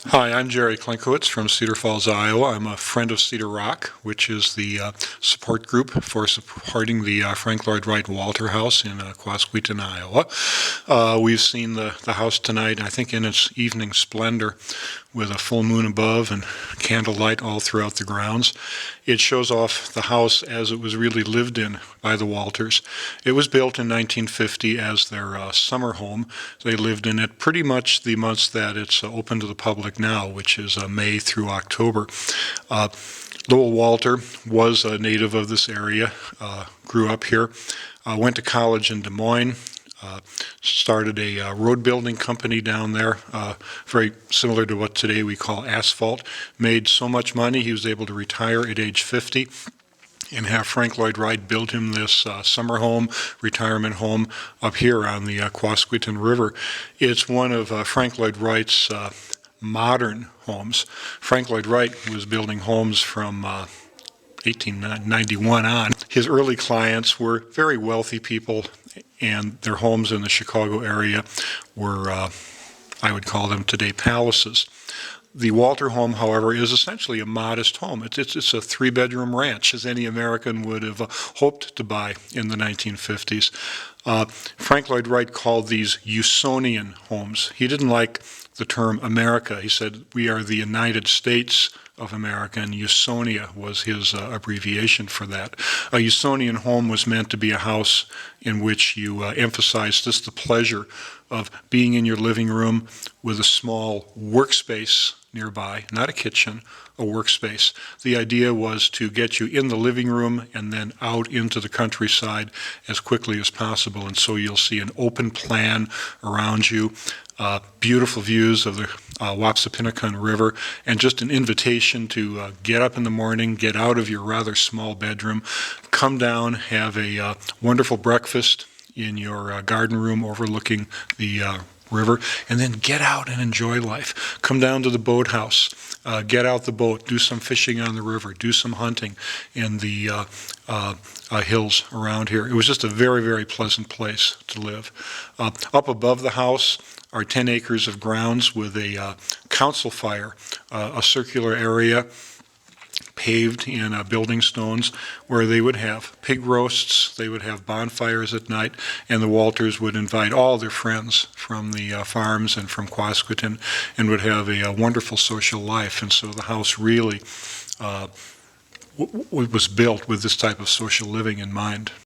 Hi, I'm Jerry Klinkowitz from Cedar Falls, Iowa. I'm a friend of Cedar Rock, which is the support group for supporting the Frank Lloyd Wright Walter House in Quasqueton, Iowa. We've seen the house tonight, I think in its evening splendor, with a full moon above and candlelight all throughout the grounds. It shows off the house as it was really lived in by the Walters. It was built in 1950 as their summer home. They lived in it pretty much the months that it's open to the public now, which is May through October. Lowell Walter was a native of this area, grew up here, went to college in Des Moines, started a road building company down there, very similar to what today we call asphalt. Made so much money he was able to retire at age 50 and have Frank Lloyd Wright build him this summer home, retirement home up here on the Quasqueton River. It's one of Frank Lloyd Wright's modern homes. Frank Lloyd Wright was building homes from 1891 on. His early clients were very wealthy people, and their homes in the Chicago area were, I would call them today, palaces. The Walter home, however, is essentially a modest home. It's a three-bedroom ranch, as any American would have hoped to buy in the 1950s. Frank Lloyd Wright called these Usonian homes. He didn't like the term America. He said, we are the United States of America, and Usonia was his abbreviation for that. A Usonian home was meant to be a house in which you emphasized just the pleasure of being in your living room with a small workspace nearby, not a kitchen, a workspace. The idea was to get you in the living room and then out into the countryside as quickly as possible, and so you'll see an open plan around you, beautiful views of the Wapsipinicon River, and just an invitation to get up in the morning, get out of your rather small bedroom, come down, have a wonderful breakfast in your garden room overlooking the river, and then get out and enjoy life. Come down to the boathouse, get out the boat, do some fishing on the river, do some hunting in the hills around here. It was just a very, very pleasant place to live. Up above the house are 10 acres of grounds with a council fire, a circular area paved in building stones where they would have pig roasts, they would have bonfires at night, and the Walters would invite all their friends from the farms and from Quasqueton and would have a wonderful social life. And so the house really was built with this type of social living in mind.